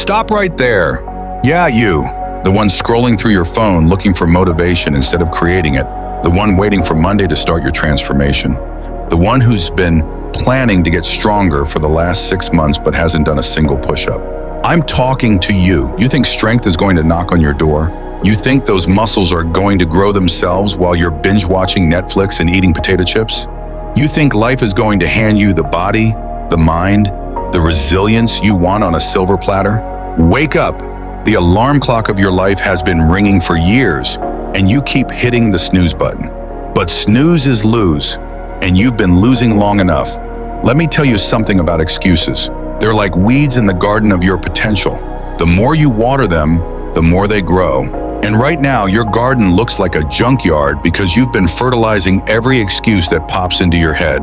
Stop right there. Yeah, you. The one scrolling through your phone looking for motivation instead of creating it. The one waiting for Monday to start your transformation. The one who's been planning to get stronger for the last 6 months but hasn't done a single push-up. I'm talking to you. You think strength is going to knock on your door? You think those muscles are going to grow themselves while you're binge-watching Netflix and eating potato chips? You think life is going to hand you the body, the mind, the resilience you want on a silver platter? Wake up! The alarm clock of your life has been ringing for years, and you keep hitting the snooze button. But snooze is lose, and you've been losing long enough. Let me tell you something about excuses. They're like weeds in the garden of your potential. The more you water them, the more they grow. And right now, your garden looks like a junkyard because you've been fertilizing every excuse that pops into your head.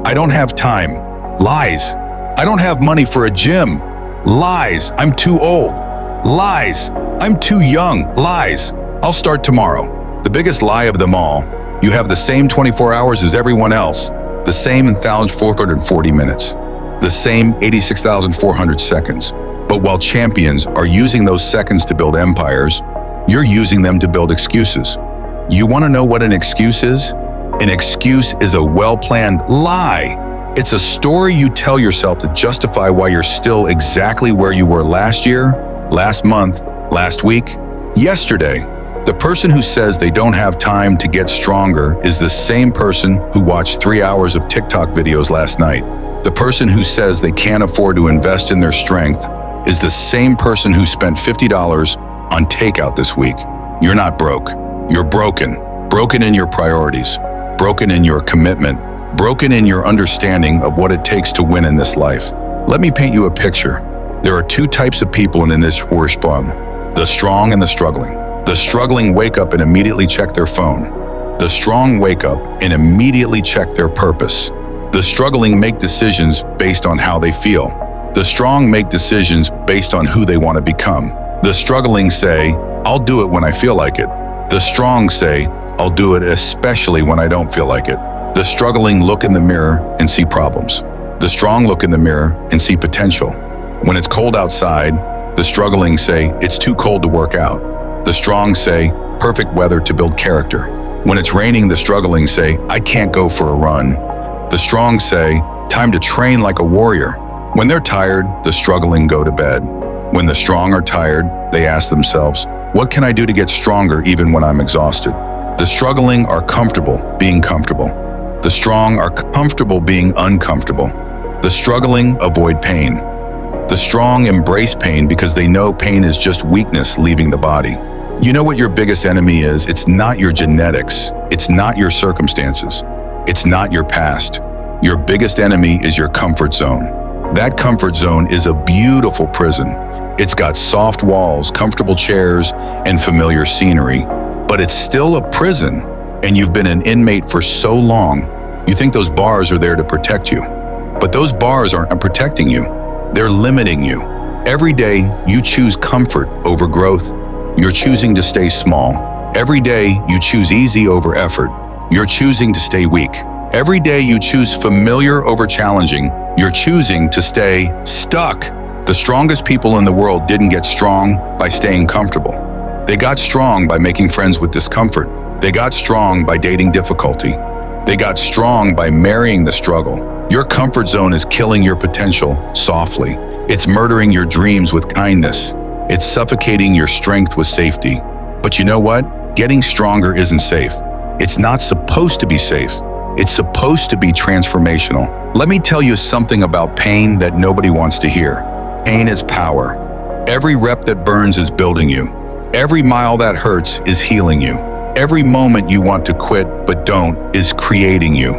I don't have time. Lies. I don't have money for a gym. Lies. I'm too old. Lies. I'm too young. Lies. I'll start tomorrow. The biggest lie of them all. You have the same 24 hours as everyone else. The same 1,440 minutes. The same 86,400 seconds. But while champions are using those seconds to build empires, you're using them to build excuses. You want to know what an excuse is? An excuse is a well-planned lie. It's a story you tell yourself to justify why you're still exactly where you were last year, last month, last week, yesterday. The person who says they don't have time to get stronger is the same person who watched 3 hours of TikTok videos last night. The person who says they can't afford to invest in their strength is the same person who spent $50 on takeout this week. You're not broke. You're broken. Broken in your priorities. Broken in your commitment. Broken in your understanding of what it takes to win in this life. Let me paint you a picture. There are 2 types of people in this Ursprung: the strong and the struggling. The struggling wake up and immediately check their phone. The strong wake up and immediately check their purpose. The struggling make decisions based on how they feel. The strong make decisions based on who they want to become. The struggling say, I'll do it when I feel like it. The strong say, I'll do it especially when I don't feel like it. The struggling look in the mirror and see problems. The strong look in the mirror and see potential. When it's cold outside, the struggling say, it's too cold to work out. The strong say, perfect weather to build character. When it's raining, the struggling say, I can't go for a run. The strong say, time to train like a warrior. When they're tired, the struggling go to bed. When the strong are tired, they ask themselves, what can I do to get stronger even when I'm exhausted? The struggling are comfortable being comfortable. The strong are comfortable being uncomfortable. The struggling avoid pain. The strong embrace pain because they know pain is just weakness leaving the body. You know what your biggest enemy is? It's not your genetics. It's not your circumstances. It's not your past. Your biggest enemy is your comfort zone. That comfort zone is a beautiful prison. It's got soft walls, comfortable chairs, and familiar scenery, but it's still a prison, and you've been an inmate for so long, you think those bars are there to protect you. But those bars aren't protecting you. They're limiting you. Every day, you choose comfort over growth. You're choosing to stay small. Every day, you choose easy over effort. You're choosing to stay weak. Every day, you choose familiar over challenging. You're choosing to stay stuck. The strongest people in the world didn't get strong by staying comfortable. They got strong by making friends with discomfort. They got strong by dating difficulty. They got strong by marrying the struggle. Your comfort zone is killing your potential softly. It's murdering your dreams with kindness. It's suffocating your strength with safety. But you know what? Getting stronger isn't safe. It's not supposed to be safe. It's supposed to be transformational. Let me tell you something about pain that nobody wants to hear. Pain is power. Every rep that burns is building you. Every mile that hurts is healing you. Every moment you want to quit but don't is creating you.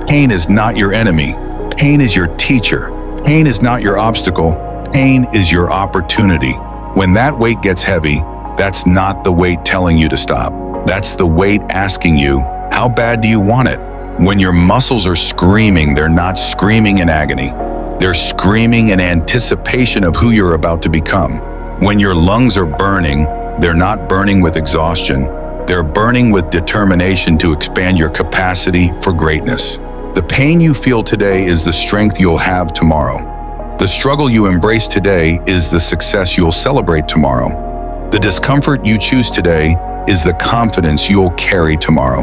Pain is not your enemy. Pain is your teacher. Pain is not your obstacle. Pain is your opportunity. When that weight gets heavy, that's not the weight telling you to stop. That's the weight asking you, how bad do you want it? When your muscles are screaming, they're not screaming in agony. They're screaming in anticipation of who you're about to become. When your lungs are burning, they're not burning with exhaustion. They're burning with determination to expand your capacity for greatness. The pain you feel today is the strength you'll have tomorrow. The struggle you embrace today is the success you'll celebrate tomorrow. The discomfort you choose today is the confidence you'll carry tomorrow.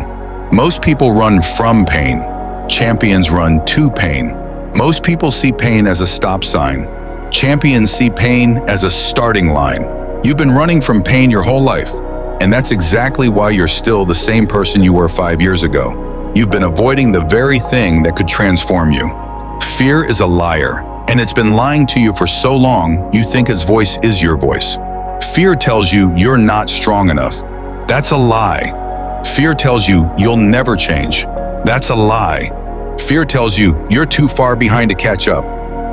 Most people run from pain. Champions run to pain. Most people see pain as a stop sign. Champions see pain as a starting line. You've been running from pain your whole life, and that's exactly why you're still the same person you were 5 years ago. You've been avoiding the very thing that could transform you. Fear is a liar, and it's been lying to you for so long you think its voice is your voice. Fear tells you you're not strong enough. That's a lie. Fear tells you you'll never change. That's a lie. Fear tells you you're too far behind to catch up.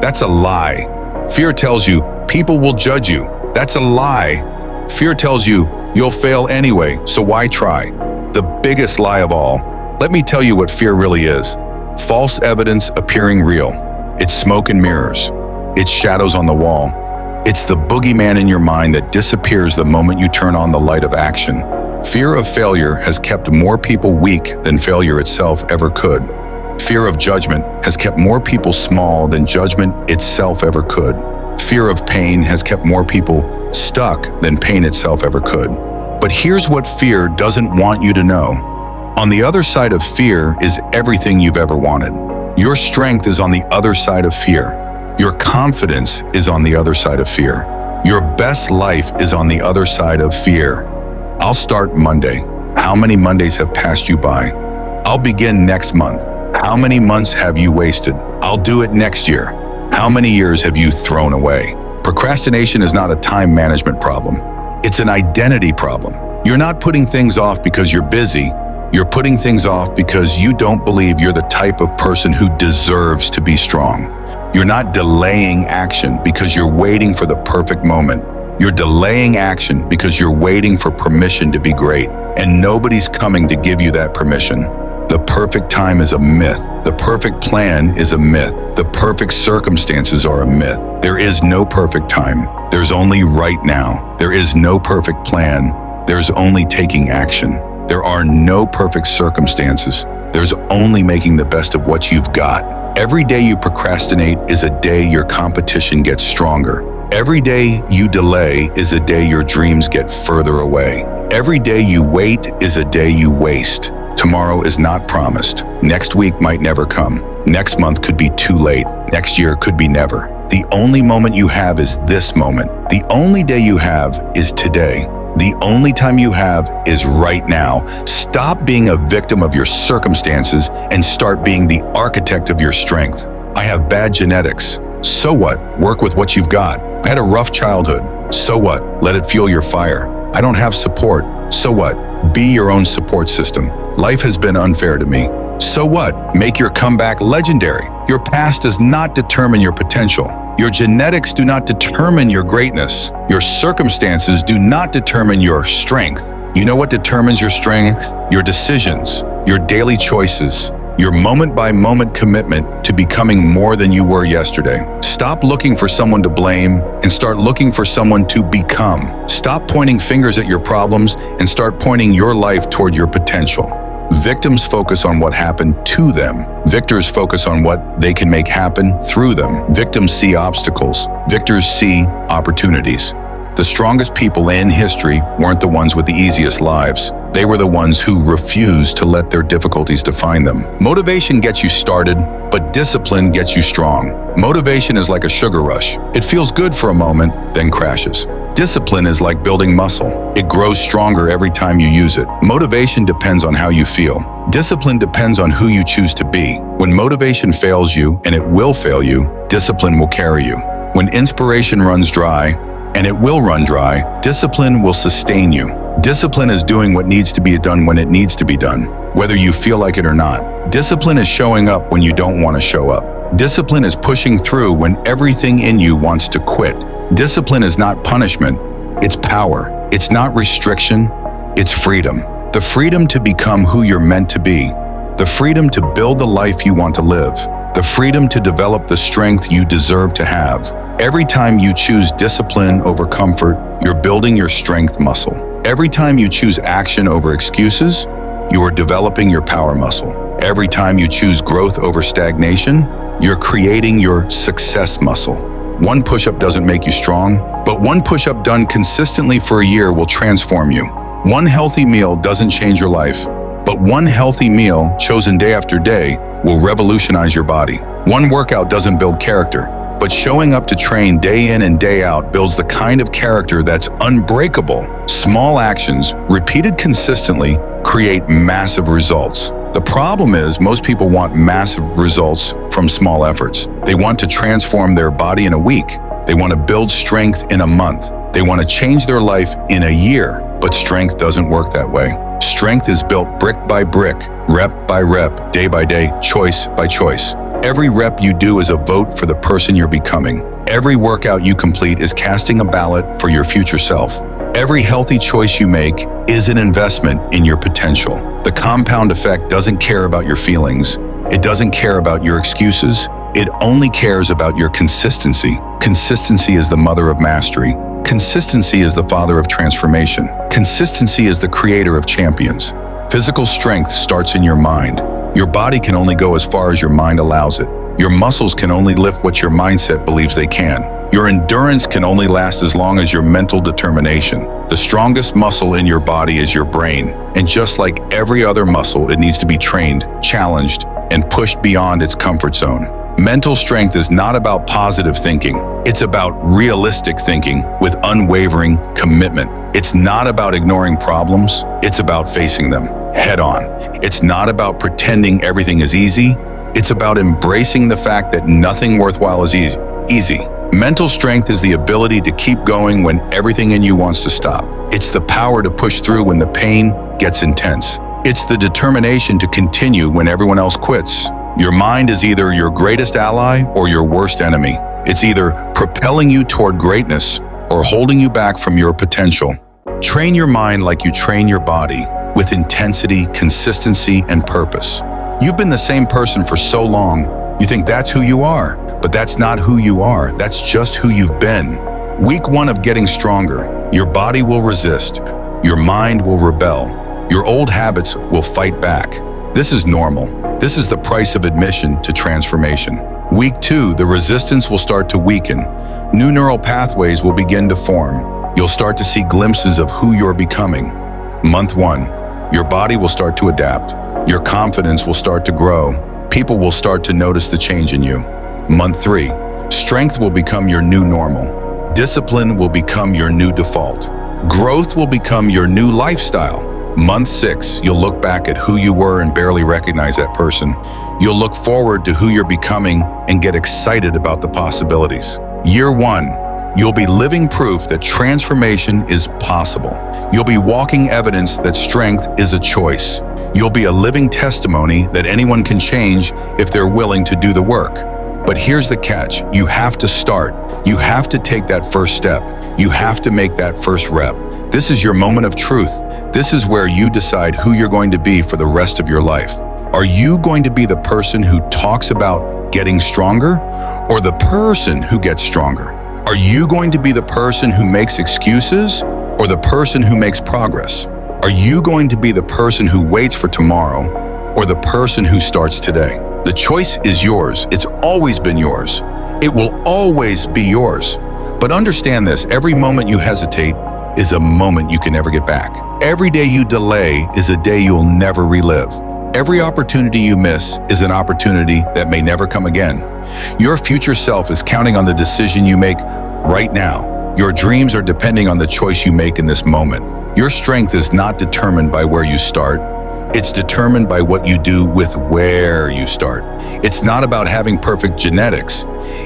That's a lie. Fear tells you people will judge you. That's a lie. Fear tells you you'll fail anyway, so why try? The biggest lie of all. Let me tell you what fear really is. False evidence appearing real. It's smoke and mirrors. It's shadows on the wall. It's the boogeyman in your mind that disappears the moment you turn on the light of action. Fear of failure has kept more people weak than failure itself ever could. Fear of judgment has kept more people small than judgment itself ever could. Fear of pain has kept more people stuck than pain itself ever could. But here's what fear doesn't want you to know. On the other side of fear is everything you've ever wanted. Your strength is on the other side of fear. Your confidence is on the other side of fear. Your best life is on the other side of fear. I'll start Monday. How many Mondays have passed you by? I'll begin next month. How many months have you wasted? I'll do it next year. How many years have you thrown away? Procrastination is not a time management problem. It's an identity problem. You're not putting things off because you're busy. You're putting things off because you don't believe you're the type of person who deserves to be strong. You're not delaying action because you're waiting for the perfect moment. You're delaying action because you're waiting for permission to be great, and nobody's coming to give you that permission. The perfect time is a myth. The perfect plan is a myth. The perfect circumstances are a myth. There is no perfect time. There's only right now. There is no perfect plan. There's only taking action. There are no perfect circumstances. There's only making the best of what you've got. Every day you procrastinate is a day your competition gets stronger. Every day you delay is a day your dreams get further away. Every day you wait is a day you waste. Tomorrow is not promised. Next week might never come. Next month could be too late. Next year could be never. The only moment you have is this moment. The only day you have is today. The only time you have is right now. Stop being a victim of your circumstances and start being the architect of your strength. I have bad genetics. So what? Work with what you've got. I had a rough childhood. So what? Let it fuel your fire. I don't have support. So what? Be your own support system. Life has been unfair to me. So what? Make your comeback legendary. Your past does not determine your potential. Your genetics do not determine your greatness. Your circumstances do not determine your strength. You know what determines your strength? Your decisions, your daily choices, your moment-by-moment commitment to becoming more than you were yesterday. Stop looking for someone to blame and start looking for someone to become. Stop pointing fingers at your problems and start pointing your life toward your potential. Victims focus on what happened to them. Victors focus on what they can make happen through them. Victims see obstacles. Victors see opportunities. The strongest people in history weren't the ones with the easiest lives. They were the ones who refused to let their difficulties define them. Motivation gets you started, but discipline gets you strong. Motivation is like a sugar rush. It feels good for a moment, then crashes. Discipline is like building muscle. It grows stronger every time you use it. Motivation depends on how you feel. Discipline depends on who you choose to be. When motivation fails you, and it will fail you, discipline will carry you. When inspiration runs dry, and it will run dry, discipline will sustain you. Discipline is doing what needs to be done when it needs to be done, whether you feel like it or not. Discipline is showing up when you don't want to show up. Discipline is pushing through when everything in you wants to quit. Discipline is not punishment, it's power. It's not restriction, it's freedom. The freedom to become who you're meant to be. The freedom to build the life you want to live. The freedom to develop the strength you deserve to have. Every time you choose discipline over comfort, you're building your strength muscle. Every time you choose action over excuses, you are developing your power muscle. Every time you choose growth over stagnation, you're creating your success muscle. One push-up doesn't make you strong, but one push-up done consistently for a year will transform you. One healthy meal doesn't change your life, but one healthy meal chosen day after day will revolutionize your body. One workout doesn't build character, but showing up to train day in and day out builds the kind of character that's unbreakable. Small actions, repeated consistently, create massive results. The problem is most people want massive results from small efforts. They want to transform their body in a week. They want to build strength in a month. They want to change their life in a year, but strength doesn't work that way. Strength is built brick by brick, rep by rep, day by day, choice by choice. Every rep you do is a vote for the person you're becoming. Every workout you complete is casting a ballot for your future self. Every healthy choice you make is an investment in your potential. The compound effect doesn't care about your feelings. It doesn't care about your excuses. It only cares about your consistency. Consistency is the mother of mastery. Consistency is the father of transformation. Consistency is the creator of champions. Physical strength starts in your mind. Your body can only go as far as your mind allows it. Your muscles can only lift what your mindset believes they can. Your endurance can only last as long as your mental determination. The strongest muscle in your body is your brain, and just like every other muscle, it needs to be trained, challenged, and pushed beyond its comfort zone. Mental strength is not about positive thinking. It's about realistic thinking with unwavering commitment. It's not about ignoring problems. It's about facing them head on. It's not about pretending everything is easy. It's about embracing the fact that nothing worthwhile is easy. Mental strength is the ability to keep going when everything in you wants to stop. It's the power to push through when the pain gets intense. It's the determination to continue when everyone else quits. Your mind is either your greatest ally or your worst enemy. It's either propelling you toward greatness or holding you back from your potential. Train your mind like you train your body, with intensity, consistency, and purpose. You've been the same person for so long, you think that's who you are, but that's not who you are. That's just who you've been. Week 1 of getting stronger, your body will resist. Your mind will rebel. Your old habits will fight back. This is normal. This is the price of admission to transformation. Week 2, the resistance will start to weaken. New neural pathways will begin to form. You'll start to see glimpses of who you're becoming. Month 1, your body will start to adapt. Your confidence will start to grow. People will start to notice the change in you. Month 3, strength will become your new normal. Discipline will become your new default. Growth will become your new lifestyle. Month 6, you'll look back at who you were and barely recognize that person. You'll look forward to who you're becoming and get excited about the possibilities. Year 1, you'll be living proof that transformation is possible. You'll be walking evidence that strength is a choice. You'll be a living testimony that anyone can change if they're willing to do the work. But here's the catch. You have to start. You have to take that first step. You have to make that first rep. This is your moment of truth. This is where you decide who you're going to be for the rest of your life. Are you going to be the person who talks about getting stronger, or the person who gets stronger? Are you going to be the person who makes excuses, or the person who makes progress? Are you going to be the person who waits for tomorrow, or the person who starts today? The choice is yours. It's always been yours. It will always be yours. But understand this, every moment you hesitate is a moment you can never get back. Every day you delay is a day you'll never relive. Every opportunity you miss is an opportunity that may never come again. Your future self is counting on the decision you make right now. Your dreams are depending on the choice you make in this moment. Your strength is not determined by where you start. It's determined by what you do with where you start. It's not about having perfect genetics.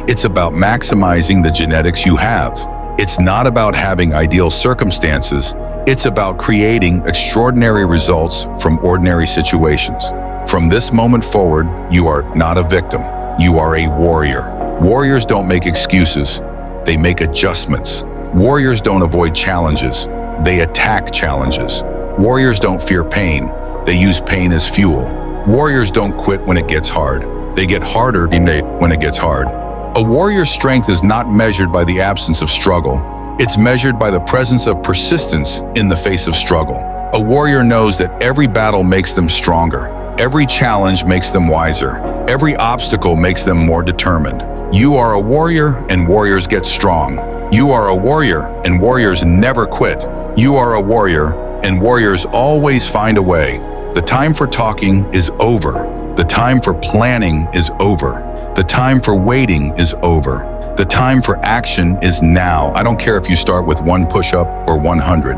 It's about maximizing the genetics you have. It's not about having ideal circumstances. It's about creating extraordinary results from ordinary situations. From this moment forward, you are not a victim. You are a warrior. Warriors don't make excuses. They make adjustments. Warriors don't avoid challenges. They attack challenges. Warriors don't fear pain. They use pain as fuel. Warriors don't quit when it gets hard. They get harder when it gets hard. A warrior's strength is not measured by the absence of struggle. It's measured by the presence of persistence in the face of struggle. A warrior knows that every battle makes them stronger. Every challenge makes them wiser. Every obstacle makes them more determined. You are a warrior, and warriors get strong. You are a warrior, and warriors never quit. You are a warrior, and warriors always find a way. The time for talking is over. The time for planning is over. The time for waiting is over. The time for action is now. I don't care if you start with 1 push-up or 100.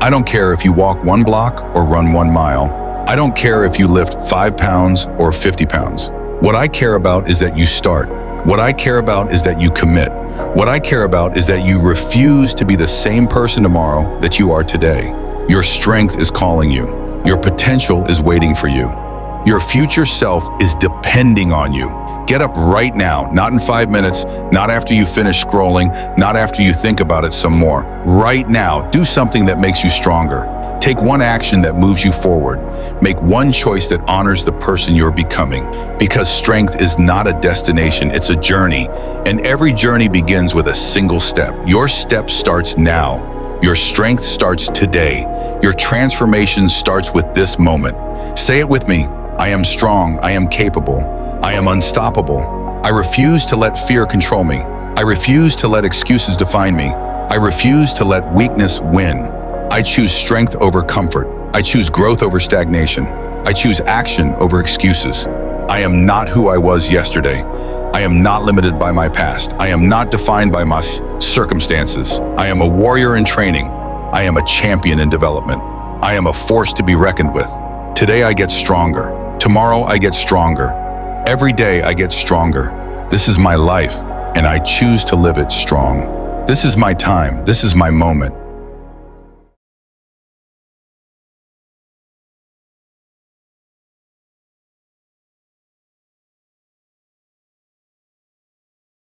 I don't care if you walk 1 block or run 1 mile. I don't care if you lift 5 pounds or 50 pounds. What I care about is that you start. What I care about is that you commit. What I care about is that you refuse to be the same person tomorrow that you are today. Your strength is calling you. Your potential is waiting for you. Your future self is depending on you. Get up right now, not in 5 minutes, not after you finish scrolling, not after you think about it some more. Right now, do something that makes you stronger. Take one action that moves you forward. Make one choice that honors the person you're becoming. Because strength is not a destination, it's a journey. And every journey begins with a single step. Your step starts now. Your strength starts today. Your transformation starts with this moment. Say it with me. I am strong. I am capable. I am unstoppable. I refuse to let fear control me. I refuse to let excuses define me. I refuse to let weakness win. I choose strength over comfort. I choose growth over stagnation. I choose action over excuses. I am not who I was yesterday. I am not limited by my past. I am not defined by my circumstances. I am a warrior in training. I am a champion in development. I am a force to be reckoned with. Today I get stronger. Tomorrow I get stronger. Every day I get stronger. This is my life, and I choose to live it strong. This is my time. This is my moment.